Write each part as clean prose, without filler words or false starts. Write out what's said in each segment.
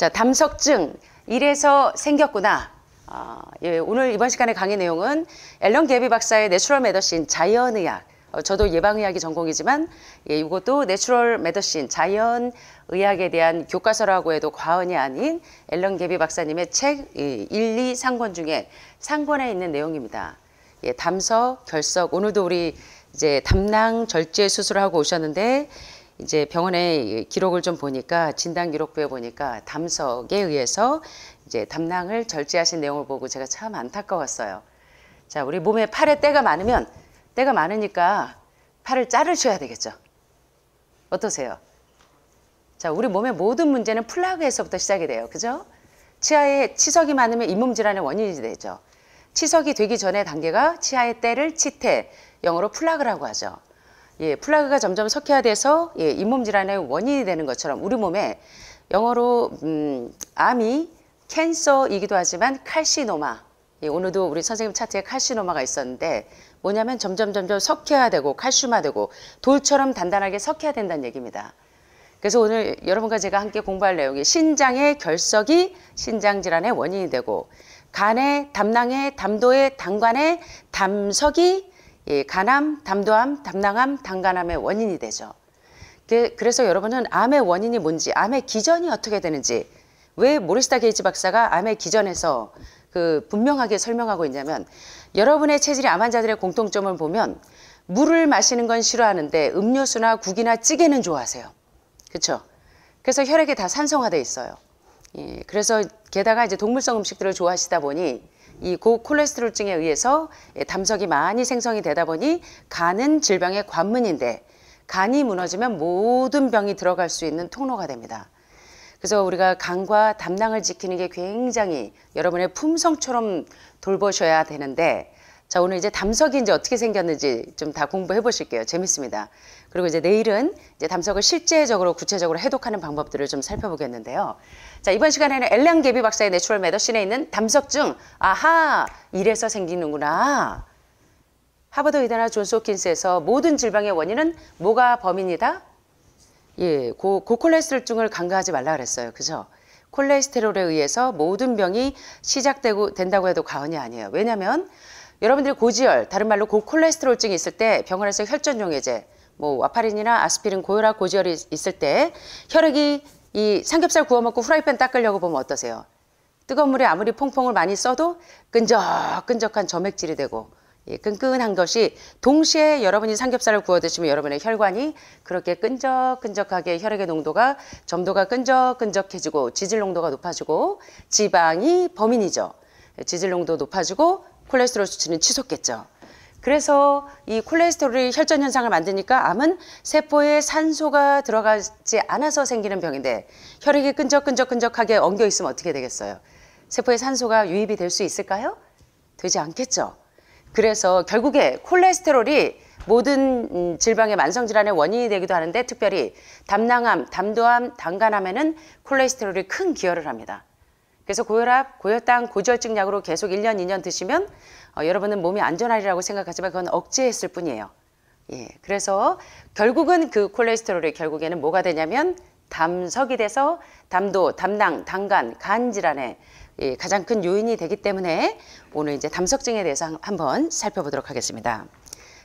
자, 담석증 이래서 생겼구나. 예, 오늘 이번 시간의 강의 내용은 앨런 게비 박사의 내추럴 메더신 자연의학. 저도 예방의학이 전공이지만 이것도 내추럴 메더신 자연의학에 대한 교과서라고 해도 과언이 아닌 앨런 게비 박사님의 책 1, 2, 3권 중에 상권에 있는 내용입니다. 예, 담석, 결석. 오늘도 우리 이제 담낭 절제 수술을 하고 오셨는데 이제 병원의 기록을 좀 보니까 진단 기록부에 보니까 담석에 의해서 이제 담낭을 절제하신 내용을 보고 제가 참 안타까웠어요. 자, 우리 몸에 팔에 때가 많으니까 팔을 자르셔야 되겠죠. 어떠세요? 자, 우리 몸의 모든 문제는 플라그에서부터 시작이 돼요. 그죠? 치아에 치석이 많으면 잇몸 질환의 원인이 되죠. 치석이 되기 전의 단계가 치아의 때를 치태, 영어로 플라그라고 하죠. 예, 플라그가 점점 석회화돼서 예, 잇몸 질환의 원인이 되는 것처럼 우리 몸에 영어로 암이 캔서이기도 하지만 칼시노마. 예, 오늘도 우리 선생님 차트에 칼시노마가 있었는데 뭐냐면 점점 석회화되고 칼슘화되고 돌처럼 단단하게 석회화된다는 얘기입니다. 그래서 오늘 여러분과 제가 함께 공부할 내용이 신장의 결석이 신장질환의 원인이 되고 간의 담낭의 담도의 당관의 담석이 예, 간암, 담도암, 담낭암, 당간암의 원인이 되죠. 그래서 여러분은 암의 원인이 뭔지, 암의 기전이 어떻게 되는지, 왜 모리스타 게이지 박사가 암의 기전에서 분명하게 설명하고 있냐면, 여러분의 체질이 암 환자들의 공통점을 보면 물을 마시는 건 싫어하는데 음료수나 국이나 찌개는 좋아하세요. 그렇죠? 그래서 혈액이 다 산성화돼 있어요. 예, 그래서 게다가 이제 동물성 음식들을 좋아하시다 보니 이 고콜레스테롤증에 의해서 담석이 많이 생성이 되다 보니 간은 질병의 관문인데 간이 무너지면 모든 병이 들어갈 수 있는 통로가 됩니다. 그래서 우리가 간과 담낭을 지키는 게 굉장히 여러분의 품성처럼 돌보셔야 되는데 자, 오늘 이제 담석이 이제 어떻게 생겼는지 좀 다 공부해 보실게요. 재밌습니다. 그리고 이제 내일은 이제 담석을 실제적으로 구체적으로 해독하는 방법들을 좀 살펴보겠는데요. 자, 이번 시간에는 앨런 게비 박사의 내추럴 메더신에 있는 담석증, 아하, 이래서 생기는구나. 하버드 의대나 존스 홉킨스에서 모든 질병의 원인은 뭐가 범인이다? 예, 고콜레스테롤증을 간과하지 말라 그랬어요. 그죠? 콜레스테롤에 의해서 모든 병이 된다고 해도 과언이 아니에요. 왜냐하면 여러분들이 고지혈, 다른 말로 고콜레스테롤증이 있을 때 병원에서 혈전용해제, 뭐 와파린이나 아스피린, 고혈압, 고지혈이 있을 때 혈액이 이 삼겹살 구워 먹고 후라이팬 닦으려고 보면 어떠세요? 뜨거운 물에 아무리 퐁퐁을 많이 써도 끈적끈적한 점액질이 되고 예, 끈끈한 것이 동시에 여러분이 삼겹살을 구워 드시면 여러분의 혈관이 그렇게 끈적끈적하게 혈액의 농도가 점도가 끈적끈적해지고 지질 농도가 높아지고 지방이 범인이죠. 지질 농도 높아지고 콜레스테롤 수치는 치솟겠죠. 그래서 이 콜레스테롤이 혈전 현상을 만드니까 암은 세포에 산소가 들어가지 않아서 생기는 병인데 혈액이 끈적끈적하게 엉겨 있으면 어떻게 되겠어요? 세포에 산소가 유입이 될 수 있을까요? 되지 않겠죠. 그래서 결국에 콜레스테롤이 모든 질병의 만성질환의 원인이 되기도 하는데 특별히 담낭암, 담도암, 당간암에는 콜레스테롤이 큰 기여를 합니다. 그래서 고혈압, 고혈당, 고지혈증 약으로 계속 1년, 2년 드시면 여러분은 몸이 안전하리라고 생각하지만 그건 억제했을 뿐이에요. 예, 그래서 결국은 그 콜레스테롤이 결국에는 뭐가 되냐면 담석이 돼서 담도, 담낭, 당간, 간 질환의 가장 큰 요인이 되기 때문에 오늘 이제 담석증에 대해서 한번 살펴보도록 하겠습니다.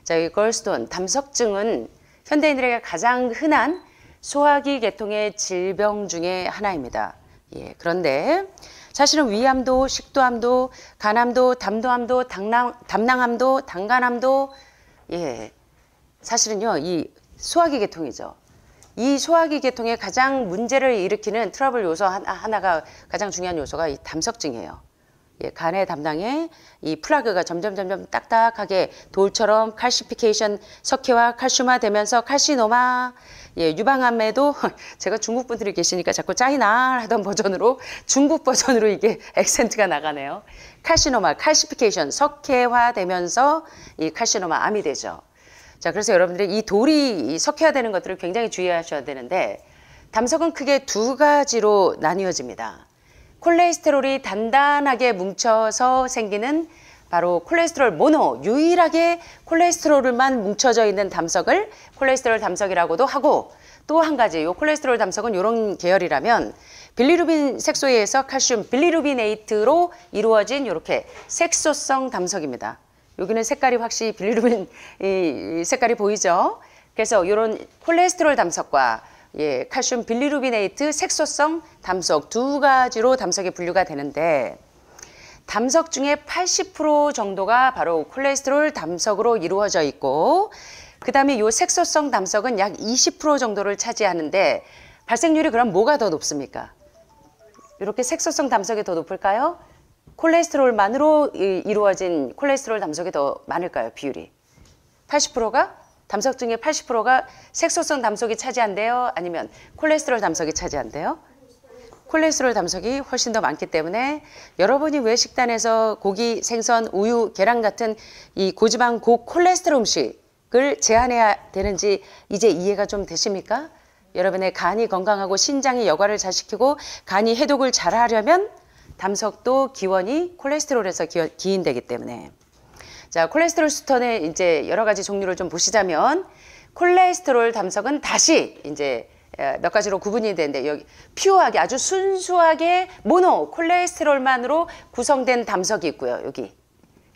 자, 이 걸스톤 담석증은 현대인들에게 가장 흔한 소화기 계통의 질병 중에 하나입니다. 예, 그런데 사실은 위암도, 식도암도, 간암도, 담도암도, 담낭암도, 당간암도 예, 사실은요 이 소화기 계통이죠. 이 소화기 계통에 가장 문제를 일으키는 트러블 요소 하나가 가장 중요한 요소가 이 담석증이에요. 예, 간의 담낭에 이 플라그가 점점 딱딱하게 돌처럼 칼시피케이션, 석회화, 칼슘화 되면서 칼시노마, 예, 유방암에도 제가 중국 분들이 계시니까 자꾸 짜이나 하던 버전으로 중국 버전으로 이게 액센트가 나가네요. 칼시노마, 칼시피케이션, 석회화 되면서 이 칼시노마 암이 되죠. 자, 그래서 여러분들이 이 돌이 석회화되는 것들을 굉장히 주의하셔야 되는데 담석은 크게 두 가지로 나뉘어집니다. 콜레스테롤이 단단하게 뭉쳐서 생기는 바로 콜레스테롤 모노, 유일하게 콜레스테롤만 뭉쳐져 있는 담석을 콜레스테롤 담석이라고도 하고 또 한 가지, 이 콜레스테롤 담석은 이런 계열이라면 빌리루빈 색소에 의해서 칼슘 빌리루비네이트로 이루어진 이렇게 색소성 담석입니다. 여기는 색깔이 확실히 빌리루빈 이 색깔이 보이죠? 그래서 이런 콜레스테롤 담석과 칼슘 빌리루비네이트 색소성 담석 두 가지로 담석이 분류가 되는데 담석 중에 80% 정도가 바로 콜레스테롤 담석으로 이루어져 있고 그 다음에 이 색소성 담석은 약 20% 정도를 차지하는데 발생률이 그럼 뭐가 더 높습니까? 이렇게 색소성 담석이 더 높을까요? 콜레스테롤만으로 이루어진 콜레스테롤 담석이 더 많을까요? 비율이 80%가 담석 중에 80%가 색소성 담석이 차지한대요? 아니면 콜레스테롤 담석이 차지한대요? 콜레스테롤 담석이 훨씬 더 많기 때문에 여러분이 왜 식단에서 고기, 생선, 우유, 계란 같은 이 고지방 고콜레스테롤 음식을 제한해야 되는지 이제 이해가 좀 되십니까? 여러분의 간이 건강하고 신장이 여과를 잘 시키고 간이 해독을 잘 하려면 담석도 기원이 콜레스테롤에서 기인되기 때문에 자, 콜레스테롤 수턴의 이제 여러 가지 종류를 좀 보시자면 콜레스테롤 담석은 다시 이제 몇 가지로 구분이 되는데 여기 퓨어하게 아주 순수하게 모노 콜레스테롤만으로 구성된 담석이 있고요. 여기.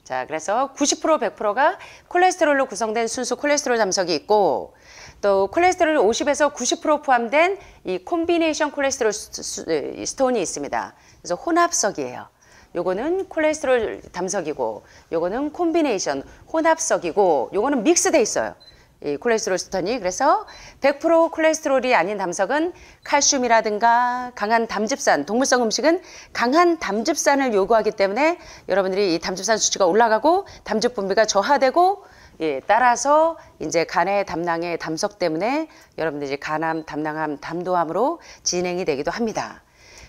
자, 그래서 90% 100%가 콜레스테롤로 구성된 순수 콜레스테롤 담석이 있고 또 콜레스테롤 50에서 90% 포함된 이 콤비네이션 콜레스테롤 스톤이 있습니다. 그래서 혼합석이에요. 요거는 콜레스테롤 담석이고 요거는 콤비네이션 혼합석이고 요거는 믹스돼 있어요. 이 콜레스테롤 스톤이. 그래서 100% 콜레스테롤이 아닌 담석은 칼슘이라든가 강한 담즙산, 동물성 음식은 강한 담즙산을 요구하기 때문에 여러분들이 이 담즙산 수치가 올라가고 담즙 분비가 저하되고 따라서 이제 간의 담낭의 담석 때문에 여러분들이 간암, 담낭암, 담도암으로 진행이 되기도 합니다.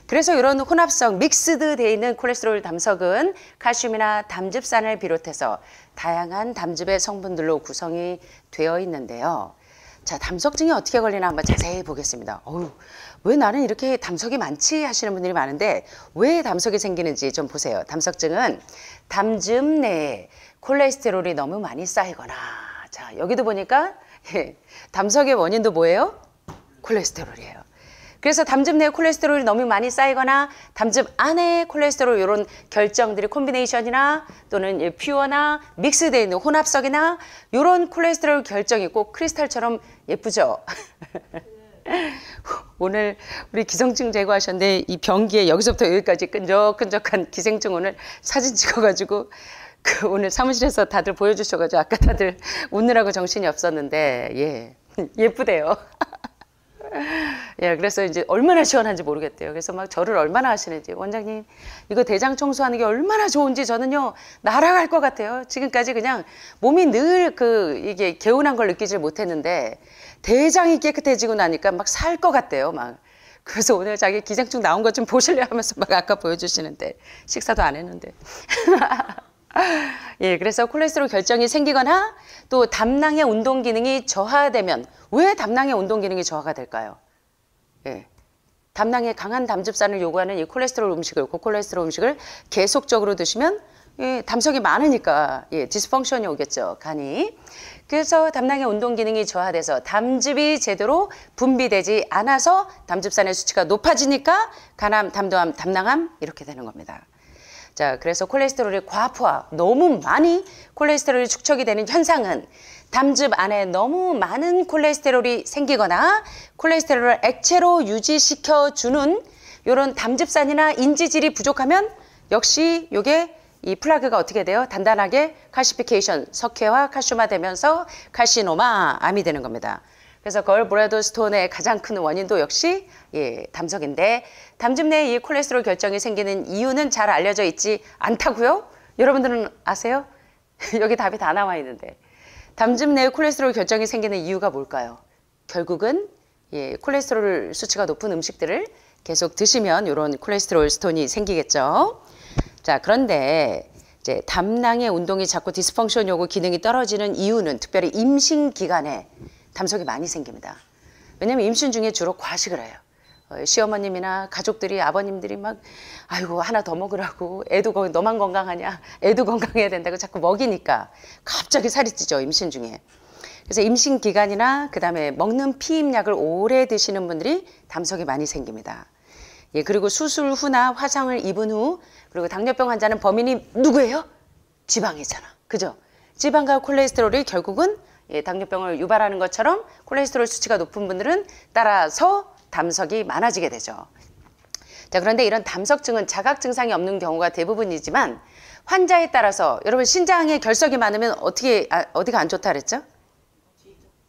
그래서 이런 혼합성, 믹스드 되어 있는 콜레스테롤 담석은 칼슘이나 담즙산을 비롯해서 다양한 담즙의 성분들로 구성이 되어 있는데요. 자, 담석증이 어떻게 걸리나 한번 자세히 보겠습니다. 왜 나는 이렇게 담석이 많지 하시는 분들이 많은데 왜 담석이 생기는지 좀 보세요. 담석증은 담즙 내에 콜레스테롤이 너무 많이 쌓이거나 자, 여기도 보니까 담석의 원인도 뭐예요? 콜레스테롤이에요. 그래서 담즙 내에 콜레스테롤이 너무 많이 쌓이거나 담즙 안에 콜레스테롤 이런 결정들이 콤비네이션이나 또는 퓨어나 믹스되어 있는 혼합석이나 이런 콜레스테롤 결정이 꼭 크리스탈처럼 예쁘죠? 오늘 우리 기생충 제거하셨는데 이 변기에 여기서부터 여기까지 끈적끈적한 기생충 오늘 사진 찍어가지고 오늘 사무실에서 다들 보여주셔가지고 아까 다들 웃느라고 정신이 없었는데 예쁘대요. 그래서 이제 얼마나 시원한지 모르겠대요. 그래서 막 절을 얼마나 하시는지 원장님 이거 대장 청소하는 게 얼마나 좋은지 저는요 날아갈 것 같아요. 지금까지 그냥 몸이 늘 이게 개운한 걸 느끼질 못했는데 대장이 깨끗해지고 나니까 막 살 것 같대요. 막 그래서 오늘 자기 기생충 나온 것 좀 보실래 하면서 막 아까 보여주시는데 식사도 안 했는데. 그래서 콜레스테롤 결정이 생기거나 또 담낭의 운동 기능이 저하되면 왜 담낭의 운동 기능이 저하가 될까요? 담낭에 강한 담즙산을 요구하는 이 콜레스테롤 음식을 고콜레스테롤 음식을 계속적으로 드시면 담석이 많으니까 디스펑션이 오겠죠, 간이. 그래서 담낭의 운동 기능이 저하돼서 담즙이 제대로 분비되지 않아서 담즙산의 수치가 높아지니까 간암, 담도암, 담낭암 이렇게 되는 겁니다. 자, 그래서 콜레스테롤의 과포화, 너무 많이 콜레스테롤이 축적이 되는 현상은 담즙 안에 너무 많은 콜레스테롤이 생기거나 콜레스테롤을 액체로 유지시켜주는 이런 담즙산이나 인지질이 부족하면 역시 이게 이 플라그가 어떻게 돼요? 단단하게 칼시피케이션, 석회화, 칼슘화 되면서 칼시노마, 암이 되는 겁니다. 그래서 걸브레더 스톤의 가장 큰 원인도 역시 담석인데 담즙 내에 이 콜레스테롤 결정이 생기는 이유는 잘 알려져 있지 않다고요? 여러분들은 아세요? 여기 답이 다 나와 있는데 담즙 내에 콜레스테롤 결정이 생기는 이유가 뭘까요? 결국은 콜레스테롤 수치가 높은 음식들을 계속 드시면 이런 콜레스테롤 스톤이 생기겠죠. 자, 그런데 이제 담낭의 운동이 자꾸 디스펑션이 오고 기능이 떨어지는 이유는 특별히 임신 기간에 담석이 많이 생깁니다. 왜냐면 임신 중에 주로 과식을 해요. 시어머님이나 가족들이 아버님들이 막 아이고 하나 더 먹으라고 애도 너만 건강하냐 애도 건강해야 된다고 자꾸 먹이니까 갑자기 살이 찌죠 임신 중에. 그래서 임신 기간이나 그 다음에 먹는 피임약을 오래 드시는 분들이 담석이 많이 생깁니다. 예, 그리고 수술 후나 화상을 입은 후, 그리고 당뇨병 환자는 범인이 누구예요? 지방이잖아. 그죠? 지방과 콜레스테롤이 결국은 예, 당뇨병을 유발하는 것처럼 콜레스테롤 수치가 높은 분들은 따라서 담석이 많아지게 되죠. 자, 그런데 이런 담석증은 자각 증상이 없는 경우가 대부분이지만 환자에 따라서 여러분 신장에 결석이 많으면 어디가 안 좋다 그랬죠?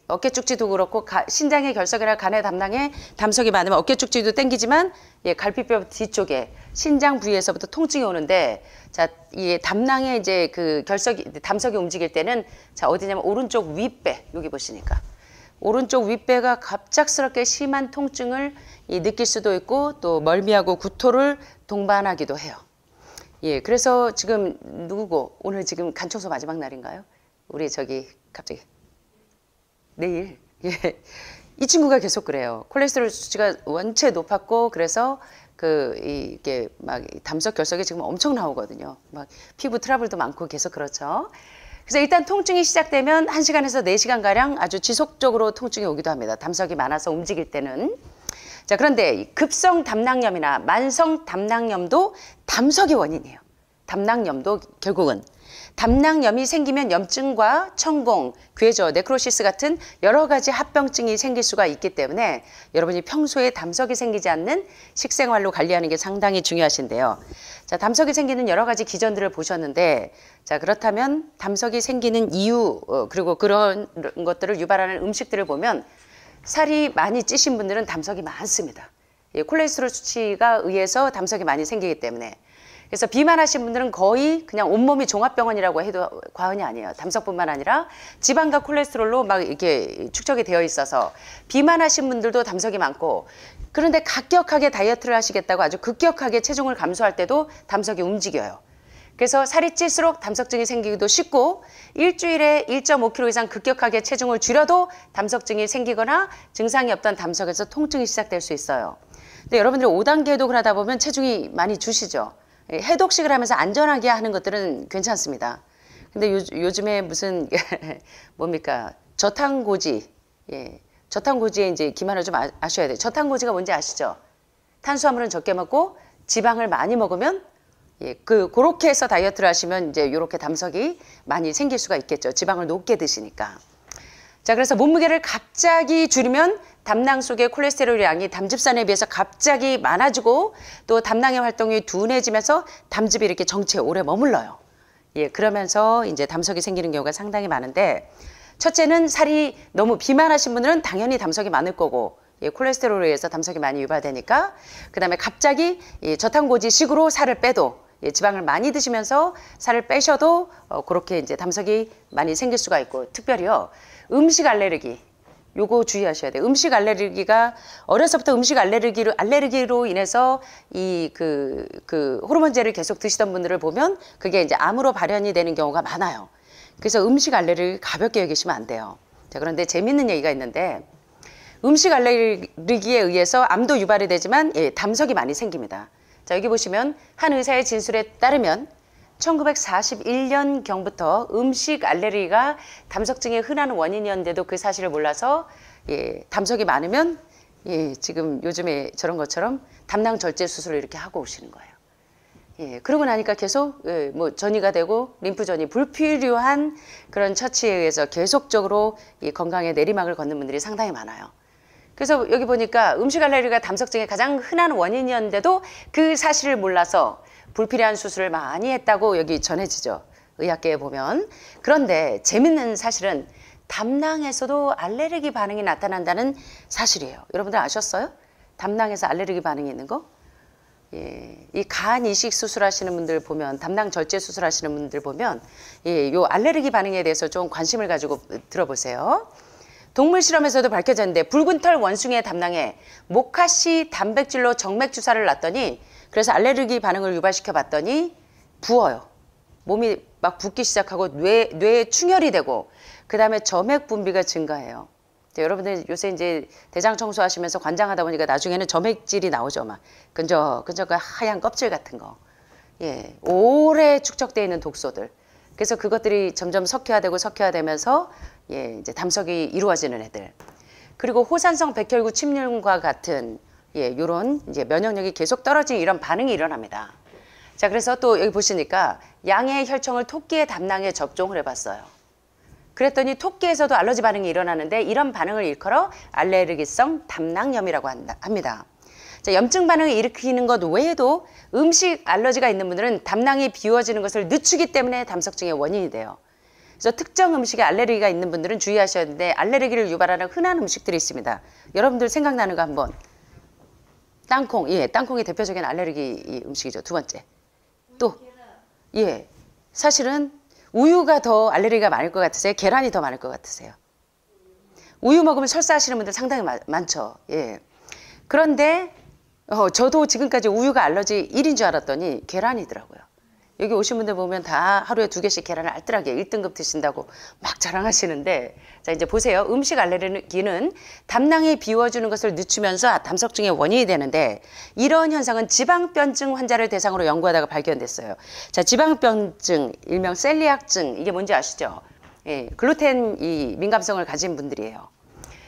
어깨 축지도 그렇고 신장의 결석이나 간의 담낭에 담석이 많으면 어깨 축지도 땡기지만 예, 갈비뼈 뒤쪽에 신장 부위에서부터 통증이 오는데 자, 이 담낭에 이제 그 담석이 움직일 때는 자, 어디냐면 오른쪽 윗배 여기 보시니까 오른쪽 윗배가 갑작스럽게 심한 통증을 느낄 수도 있고 또 멀미하고 구토를 동반하기도 해요. 예, 그래서 지금 누구고 오늘 지금 간청소 마지막 날인가요? 우리 저기 갑자기 내일 예, 이 친구가 계속 그래요. 콜레스테롤 수치가 원체 높았고 그래서 이게 막 담석 결석이 지금 엄청 나오거든요. 막 피부 트러블도 많고 계속 그렇죠. 그래서 일단 통증이 시작되면 1시간에서 4시간 가량 아주 지속적으로 통증이 오기도 합니다. 담석이 많아서 움직일 때는. 자, 그런데 급성 담낭염이나 만성 담낭염도 담석이 원인이에요. 담낭염도 결국은 담낭염이 생기면 염증과 천공, 괴저, 네크로시스 같은 여러 가지 합병증이 생길 수가 있기 때문에 여러분이 평소에 담석이 생기지 않는 식생활로 관리하는 게 상당히 중요하신데요. 자, 담석이 생기는 여러 가지 기전들을 보셨는데 자, 그렇다면 담석이 생기는 이유 그리고 그런 것들을 유발하는 음식들을 보면 살이 많이 찌신 분들은 담석이 많습니다. 예, 콜레스테롤 수치가 의해서 담석이 많이 생기기 때문에 그래서 비만하신 분들은 거의 그냥 온몸이 종합병원이라고 해도 과언이 아니에요. 담석뿐만 아니라 지방과 콜레스테롤로 막 이렇게 축적이 되어 있어서 비만하신 분들도 담석이 많고 그런데 급격하게 다이어트를 하시겠다고 아주 급격하게 체중을 감소할 때도 담석이 움직여요. 그래서 살이 찔수록 담석증이 생기기도 쉽고 일주일에 1.5kg 이상 급격하게 체중을 줄여도 담석증이 생기거나 증상이 없던 담석에서 통증이 시작될 수 있어요. 근데 여러분들이 5단계 해독을 하다 보면 체중이 많이 주시죠. 해독식을 하면서 안전하게 하는 것들은 괜찮습니다. 근데 요즘에 무슨 뭡니까 저탄고지 예, 저탄고지에 이제 기만을 좀 아셔야 돼요. 저탄고지가 뭔지 아시죠? 탄수화물은 적게 먹고 지방을 많이 먹으면 예, 그렇게 해서 다이어트를 하시면 이제 이렇게 담석이 많이 생길 수가 있겠죠. 지방을 높게 드시니까. 자, 그래서 몸무게를 갑자기 줄이면 담낭 속의 콜레스테롤 양이 담즙산에 비해서 갑자기 많아지고 또 담낭의 활동이 둔해지면서 담즙이 이렇게 정체에 오래 머물러요. 예, 그러면서 이제 담석이 생기는 경우가 상당히 많은데 첫째는 살이 너무 비만하신 분들은 당연히 담석이 많을 거고 예, 콜레스테롤에 의해서 담석이 많이 유발되니까 그 다음에 갑자기 저탄고지식으로 살을 빼도 예, 지방을 많이 드시면서 살을 빼셔도 그렇게 이제 담석이 많이 생길 수가 있고 특별히요 음식 알레르기 요거 주의하셔야 돼요. 음식 알레르기가 어려서부터 음식 알레르기로 인해서 호르몬제를 계속 드시던 분들을 보면 그게 이제 암으로 발현이 되는 경우가 많아요. 그래서 음식 알레르기 가볍게 여기시면 안 돼요. 자, 그런데 재밌는 얘기가 있는데 음식 알레르기에 의해서 암도 유발이 되지만 예, 담석이 많이 생깁니다. 자, 여기 보시면 한 의사의 진술에 따르면 1941년경부터 음식 알레르기가 담석증의 흔한 원인이었는데도 그 사실을 몰라서 예, 담석이 많으면 예, 지금 요즘에 저런 것처럼 담낭 절제 수술을 이렇게 하고 오시는 거예요. 예, 그러고 나니까 계속 예, 뭐 전이가 되고 림프전이 불필요한 그런 처치에 의해서 계속적으로 이 건강에 내리막을 걷는 분들이 상당히 많아요. 그래서 여기 보니까 음식 알레르기가 담석증의 가장 흔한 원인이었는데도 그 사실을 몰라서 불필요한 수술을 많이 했다고 여기 전해지죠. 의학계에 보면. 그런데 재밌는 사실은 담낭에서도 알레르기 반응이 나타난다는 사실이에요. 여러분들 아셨어요? 담낭에서 알레르기 반응이 있는 거? 예, 이 간 이식 수술하시는 분들 보면 담낭 절제 수술하시는 분들 보면 예, 요 알레르기 반응에 대해서 좀 관심을 가지고 들어보세요. 동물 실험에서도 밝혀졌는데 붉은 털 원숭이의 담낭에 모카씨 단백질로 정맥 주사를 놨더니 그래서 알레르기 반응을 유발시켜 봤더니 부어요. 몸이 막 붓기 시작하고 뇌에 충혈이 되고 그 다음에 점액 분비가 증가해요. 여러분들 요새 이제 대장 청소하시면서 관장하다 보니까 나중에는 점액질이 나오죠. 막 끈적끈적한 하얀 껍질 같은 거. 예, 오래 축적되어 있는 독소들. 그래서 그것들이 점점 석회화되면서 예, 이제 담석이 이루어지는 애들. 그리고 호산성 백혈구 침륜과 같은 예, 요런 이제 면역력이 계속 떨어진 이런 반응이 일어납니다. 자, 그래서 또 여기 보시니까 양의 혈청을 토끼의 담낭에 접종을 해봤어요. 그랬더니 토끼에서도 알러지 반응이 일어나는데 이런 반응을 일컬어 알레르기성 담낭염이라고 합니다. 자, 염증 반응을 일으키는 것 외에도 음식 알러지가 있는 분들은 담낭이 비워지는 것을 늦추기 때문에 담석증의 원인이 돼요. 그래서 특정 음식에 알레르기가 있는 분들은 주의하셔야 되는데 알레르기를 유발하는 흔한 음식들이 있습니다. 여러분들 생각나는 거 한번. 땅콩, 예, 땅콩이 대표적인 알레르기 음식이죠. 두 번째. 또, 예, 사실은 우유가 더 알레르기가 많을 것 같으세요? 계란이 더 많을 것 같으세요? 우유 먹으면 설사하시는 분들 상당히 많죠. 예. 그런데 저도 지금까지 우유가 알러지 1인 줄 알았더니 계란이더라고요. 여기 오신 분들 보면 다 하루에 2개씩 계란을 알뜰하게 1등급 드신다고 막 자랑하시는데, 자, 이제 보세요. 음식 알레르기는 담낭이 비워주는 것을 늦추면서 담석증의 원인이 되는데, 이런 현상은 지방변증 환자를 대상으로 연구하다가 발견됐어요. 자, 지방변증, 일명 셀리악증, 이게 뭔지 아시죠? 예, 글루텐 민감성을 가진 분들이에요.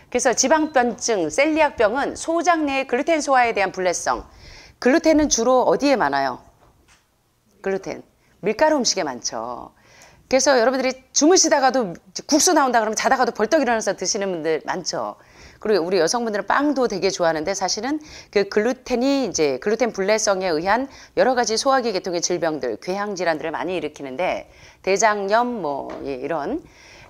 그래서 지방변증, 셀리악병은 소장 내의 글루텐 소화에 대한 불내성. 글루텐은 주로 어디에 많아요? 글루텐, 밀가루 음식에 많죠. 그래서 여러분들이 주무시다가도 국수 나온다 그러면 자다가도 벌떡 일어나서 드시는 분들 많죠. 그리고 우리 여성분들은 빵도 되게 좋아하는데 사실은 그 글루텐이 이제 글루텐 불내성에 의한 여러 가지 소화기 계통의 질병들, 궤양 질환들을 많이 일으키는데 대장염 이런.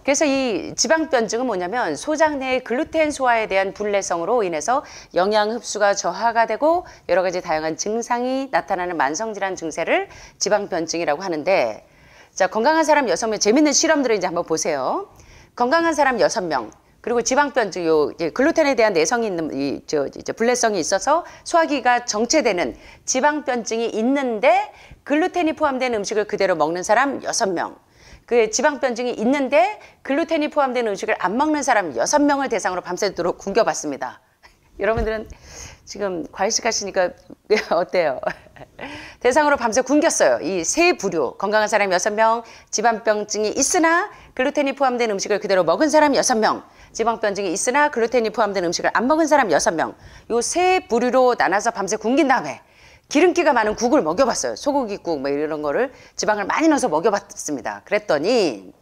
그래서 이 지방변증은 뭐냐면 소장 내의 글루텐 소화에 대한 불내성으로 인해서 영양 흡수가 저하가 되고 여러 가지 다양한 증상이 나타나는 만성질환 증세를 지방변증이라고 하는데, 자, 건강한 사람 6명, 재밌는 실험들을 이제 한번 보세요. 건강한 사람 6명, 그리고 지방변증, 글루텐에 대한 내성이 있는, 불내성이 있어서 소화기가 정체되는 지방변증이 있는데 글루텐이 포함된 음식을 그대로 먹는 사람 6명. 그 지방변증이 있는데 글루텐이 포함된 음식을 안 먹는 사람 6명을 대상으로 밤새도록 굶겨봤습니다. 여러분들은 지금 과일식 하시니까 어때요? 대상으로 밤새 굶겼어요. 이 세 부류, 건강한 사람 6명, 지방변증이 있으나 글루텐이 포함된 음식을 그대로 먹은 사람 6명, 지방변증이 있으나 글루텐이 포함된 음식을 안 먹은 사람 6명, 요 세 부류로 나눠서 밤새 굶긴 다음에 기름기가 많은 국을 먹여봤어요. 소고기국 이런 거를 지방을 많이 넣어서 먹여봤습니다. 그랬더니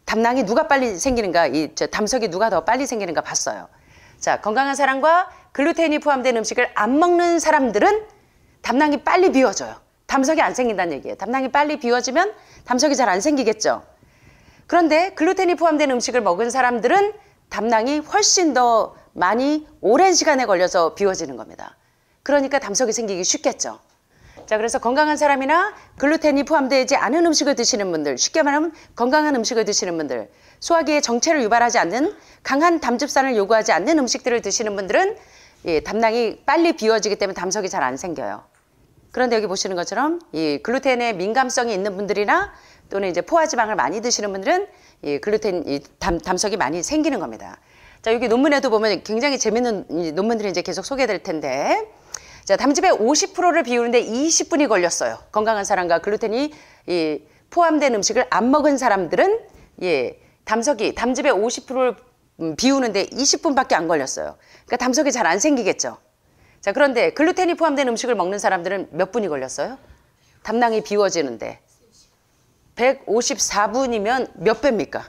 담낭이 누가 빨리 생기는가, 담석이 누가 더 빨리 생기는가 봤어요. 자, 건강한 사람과 글루텐이 포함된 음식을 안 먹는 사람들은 담낭이 빨리 비워져요. 담석이 안 생긴다는 얘기예요. 담낭이 빨리 비워지면 담석이 잘 안 생기겠죠. 그런데 글루텐이 포함된 음식을 먹은 사람들은 담낭이 훨씬 더 많이 오랜 시간에 걸려서 비워지는 겁니다. 그러니까 담석이 생기기 쉽겠죠. 자, 그래서 건강한 사람이나 글루텐이 포함되지 않은 음식을 드시는 분들, 쉽게 말하면 건강한 음식을 드시는 분들, 소화기의 정체를 유발하지 않는 강한 담즙산을 요구하지 않는 음식들을 드시는 분들은 담낭이 빨리 비워지기 때문에 담석이 잘 안 생겨요. 그런데 여기 보시는 것처럼 이 글루텐에 민감성이 있는 분들이나 또는 이제 포화지방을 많이 드시는 분들은 이 글루텐 담석이 많이 생기는 겁니다. 자, 여기 논문에도 보면 굉장히 재밌는 논문들이 이제 계속 소개될 텐데, 자, 담즙의 50%를 비우는데 20분이 걸렸어요. 건강한 사람과 글루텐이 포함된 음식을 안 먹은 사람들은 담즙의 50%를 비우는데 20분밖에 안 걸렸어요. 그러니까 담석이 잘 안 생기겠죠. 자, 그런데 글루텐이 포함된 음식을 먹는 사람들은 몇 분이 걸렸어요? 담낭이 비워지는데 154분이면 몇 배입니까?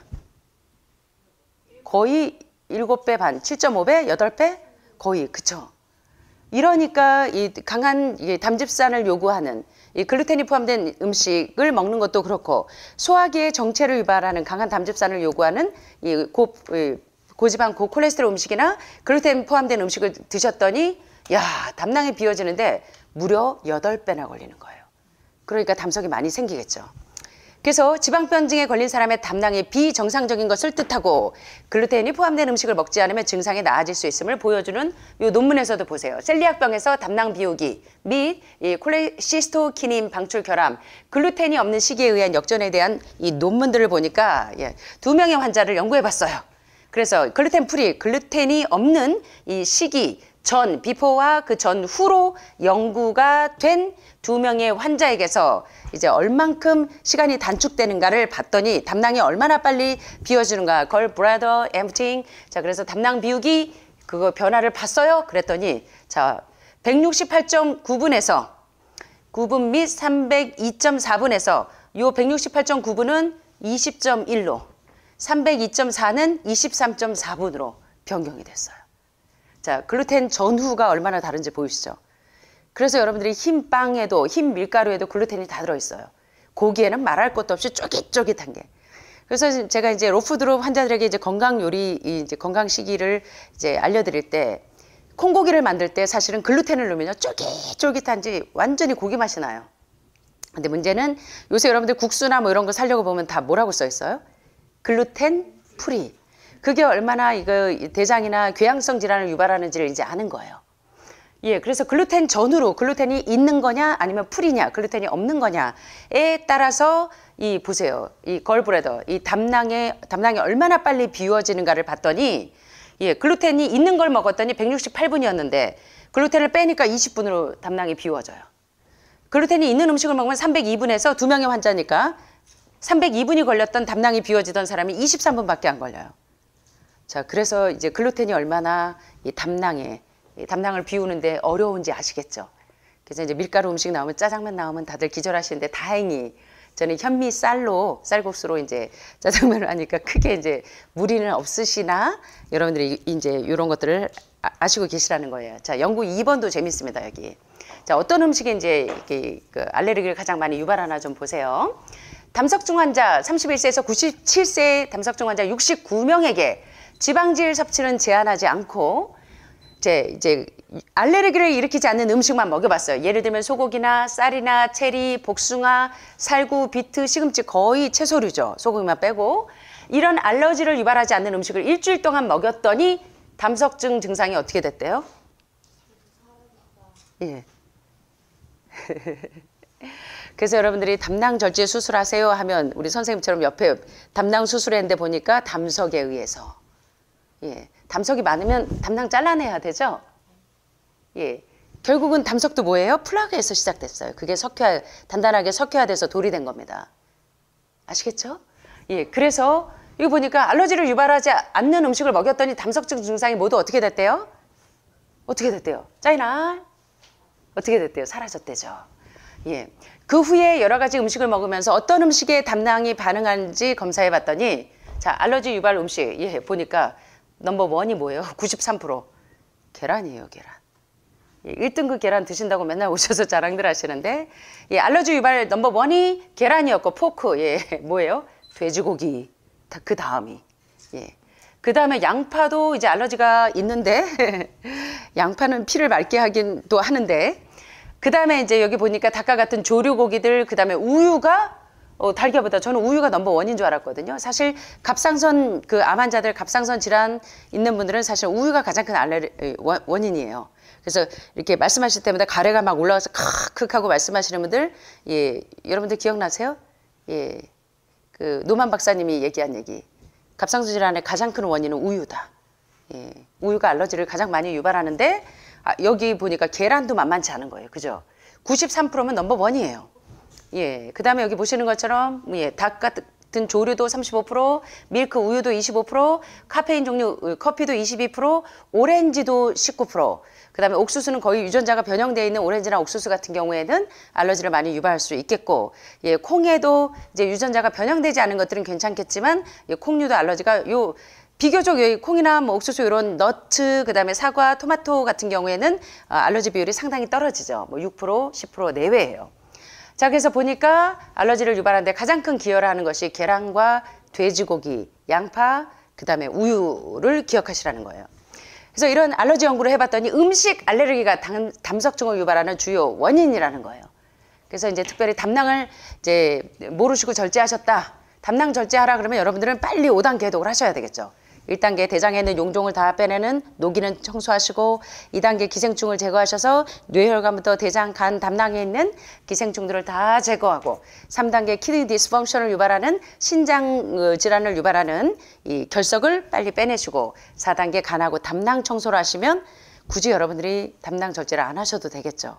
거의 7배 반, 7.5배, 8배? 거의, 그쵸? 이러니까 이 강한 담즙산을 요구하는 이 글루텐이 포함된 음식을 먹는 것도 그렇고, 소화기의 정체를 유발하는 강한 담즙산을 요구하는 이 고지방 고콜레스테롤 음식이나 글루텐 포함된 음식을 드셨더니 야, 담낭이 비워지는데 무려 8배나 걸리는 거예요. 그러니까 담석이 많이 생기겠죠. 그래서 지방변증에 걸린 사람의 담낭이 비정상적인 것을 뜻하고 글루텐이 포함된 음식을 먹지 않으면 증상이 나아질 수 있음을 보여주는 이 논문에서도 보세요. 셀리악병에서 담낭 비우기 및 이 콜레시스토키닌 방출 결함, 글루텐이 없는 식이에 의한 역전에 대한 이 논문들을 보니까 2명의 환자를 연구해봤어요. 그래서 글루텐 프리, 글루텐이 없는 이 식이 전, 비포와 그 전후로 연구가 된 2명의 환자에게서 이제 얼만큼 시간이 단축되는가를 봤더니 담낭이 얼마나 빨리 비워지는가, 걸 브라더 엠프팅. 자, 그래서 담낭 비우기 그거 변화를 봤어요. 그랬더니 자, 168.9분에서 9분 및 302.4분에서 요 168.9분은 20.1로 302.4는 23.4분으로 변경이 됐어요. 자, 글루텐 전후가 얼마나 다른지 보이시죠? 그래서 여러분들이 흰 빵에도 흰 밀가루에도 글루텐이 다 들어있어요. 고기에는 말할 것도 없이 쫄깃쫄깃한 게. 그래서 제가 이제 로푸드로 환자들에게 이제 건강 요리, 이제 건강 식이를 이제 알려드릴 때 콩고기를 만들 때 사실은 글루텐을 넣으면요 쫄깃쫄깃한지 완전히 고기 맛이 나요. 근데 문제는 요새 여러분들 국수나 뭐 이런 거 살려고 보면 다 뭐라고 써 있어요? 글루텐 프리. 그게 얼마나 이거 대장이나 궤양성 질환을 유발하는지를 이제 아는 거예요. 예, 그래서 글루텐 전후로 글루텐이 있는 거냐 아니면 풀이냐 글루텐이 없는 거냐에 따라서 이 보세요. 이 걸브레더, 이 담낭이 얼마나 빨리 비워지는가를 봤더니 예, 글루텐이 있는 걸 먹었더니 168분이었는데 글루텐을 빼니까 20분으로 담낭이 비워져요. 글루텐이 있는 음식을 먹으면 302분에서 2명의 환자니까 302분이 걸렸던 담낭이 비워지던 사람이 23분밖에 안 걸려요. 자, 그래서 이제 글루텐이 얼마나 이 담낭을 비우는데 어려운지 아시겠죠? 그래서 이제 밀가루 음식 나오면 짜장면 나오면 다들 기절하시는데 다행히 저는 현미 쌀국수로 이제 짜장면을 하니까 크게 이제 무리는 없으시나 여러분들이 이제 이런 것들을 아시고 계시라는 거예요. 자, 연구 2번도 재밌습니다, 여기. 자, 어떤 음식에 이제 그 알레르기를 가장 많이 유발하나 좀 보세요. 담석증 환자 31세에서 97세 담석증 환자 69명에게 지방질 섭취는 제한하지 않고 이제 알레르기를 일으키지 않는 음식만 먹여봤어요. 예를 들면 소고기나 쌀이나 체리, 복숭아, 살구, 비트, 시금치 거의 채소류죠. 소고기만 빼고 이런 알러지를 유발하지 않는 음식을 일주일 동안 먹였더니 담석증 증상이 어떻게 됐대요? 예. 그래서 여러분들이 담낭 절제 수술하세요 하면 우리 선생님처럼 옆에 담낭 수술했는데 보니까 담석에 의해서 예, 담석이 많으면 담낭 잘라내야 되죠. 예, 결국은 담석도 뭐예요? 플라그에서 시작됐어요. 그게 단단하게 섞여야 돼서 돌이 된 겁니다. 아시겠죠? 예, 그래서 이거 보니까 알러지를 유발하지 않는 음식을 먹였더니 담석증 증상이 모두 어떻게 됐대요? 어떻게 됐대요? 짜이나? 어떻게 됐대요? 사라졌대죠. 예, 그 후에 여러 가지 음식을 먹으면서 어떤 음식에 담낭이 반응하는지 검사해 봤더니 자, 알러지 유발 음식 예, 보니까 넘버 원이 뭐예요? 93%. 계란이에요, 계란. 예, 1등급 계란 드신다고 맨날 오셔서 자랑들 하시는데 예, 알러지 유발 넘버 원이 계란이었고 포크, 예, 뭐예요? 돼지고기. 그 다음이. 예. 그 다음에 양파도 이제 알러지가 있는데 양파는 피를 맑게 하긴 또 하는데 그 다음에 이제 여기 보니까 닭과 같은 조류고기들 그 다음에 우유가 달걀보다 저는 우유가 넘버 원인 줄 알았거든요. 사실 갑상선 암 환자들 갑상선 질환 있는 분들은 사실 우유가 가장 큰 원인이에요. 그래서 이렇게 말씀하실 때마다 가래가 막 올라와서 크크 하고 말씀하시는 분들 예, 여러분들 기억나세요? 예, 그 노만 박사님이 얘기한 얘기. 갑상선 질환의 가장 큰 원인은 우유다. 예, 우유가 알러지를 가장 많이 유발하는데 여기 보니까 계란도 만만치 않은 거예요. 그죠? 93%면 넘버 원이에요. 예, 그 다음에 여기 보시는 것처럼 예, 닭 같은 조류도 35%, 밀크 우유도 25%, 카페인 종류 커피도 22%, 오렌지도 19%. 그 다음에 옥수수는 거의 유전자가 변형되어 있는 오렌지나 옥수수 같은 경우에는 알러지를 많이 유발할 수 있겠고, 예, 콩에도 이제 유전자가 변형되지 않은 것들은 괜찮겠지만, 예, 콩류도 알러지가 비교적 여기 콩이나 뭐 옥수수 이런 너트, 그 다음에 사과, 토마토 같은 경우에는 알러지 비율이 상당히 떨어지죠. 뭐 6%, 10% 내외예요. 자, 그래서 보니까 알러지를 유발하는데 가장 큰 기여를 하는 것이 계란과 돼지고기, 양파, 그 다음에 우유를 기억하시라는 거예요. 그래서 이런 알러지 연구를 해봤더니 음식 알레르기가 담석증을 유발하는 주요 원인이라는 거예요. 그래서 이제 특별히 담낭을 이제 모르시고 절제하셨다. 담낭 절제하라 그러면 여러분들은 빨리 5단계 해독을 하셔야 되겠죠. 1단계 대장에 있는 용종을 다 빼내는 녹이는 청소하시고 2단계 기생충을 제거하셔서 뇌혈관부터 대장, 간, 담낭에 있는 기생충들을 다 제거하고 3단계 키드니 디스펑션을 유발하는 신장 질환을 유발하는 이 결석을 빨리 빼내시고 4단계 간하고 담낭 청소를 하시면 굳이 여러분들이 담낭 절제를 안 하셔도 되겠죠.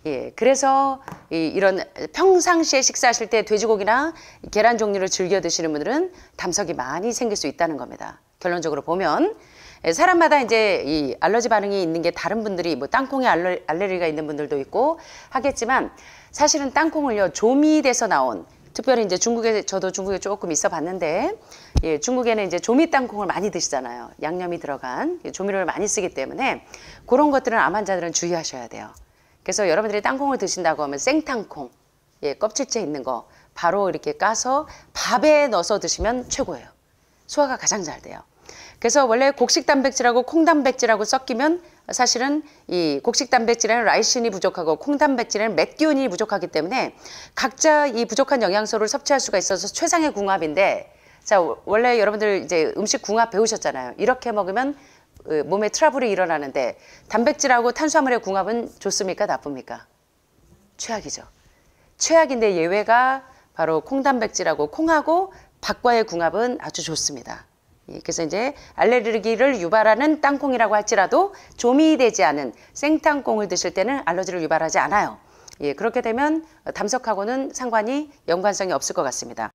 예, 그래서 이런 평상시에 식사하실 때 돼지고기나 계란 종류를 즐겨 드시는 분들은 담석이 많이 생길 수 있다는 겁니다. 결론적으로 보면 사람마다 이제 이 알러지 반응이 있는 게 다른 분들이 뭐 땅콩에 알레르기가 있는 분들도 있고 하겠지만 사실은 땅콩을요 조미돼서 나온 특별히 이제 중국에 저도 중국에 조금 있어 봤는데 예, 중국에는 이제 조미 땅콩을 많이 드시잖아요. 양념이 들어간 조미료를 많이 쓰기 때문에 그런 것들은 암 환자들은 주의하셔야 돼요. 그래서 여러분들이 땅콩을 드신다고 하면 생땅콩 예, 껍질째 있는 거 바로 이렇게 까서 밥에 넣어서 드시면 최고예요. 소화가 가장 잘 돼요. 그래서 원래 곡식 단백질하고 콩 단백질하고 섞이면 사실은 이 곡식 단백질에는 라이신이 부족하고 콩 단백질에는 맥기운이 부족하기 때문에 각자 이 부족한 영양소를 섭취할 수가 있어서 최상의 궁합인데 자 원래 여러분들 이제 음식 궁합 배우셨잖아요. 이렇게 먹으면 몸에 트러블이 일어나는데 단백질하고 탄수화물의 궁합은 좋습니까? 나쁩니까? 최악이죠. 최악인데 예외가 바로 콩 단백질하고 콩하고 밥과의 궁합은 아주 좋습니다. 그래서 이제 알레르기를 유발하는 땅콩이라고 할지라도 조미되지 않은 생땅콩을 드실 때는 알러지를 유발하지 않아요. 예, 그렇게 되면 담석하고는 상관이 연관성이 없을 것 같습니다.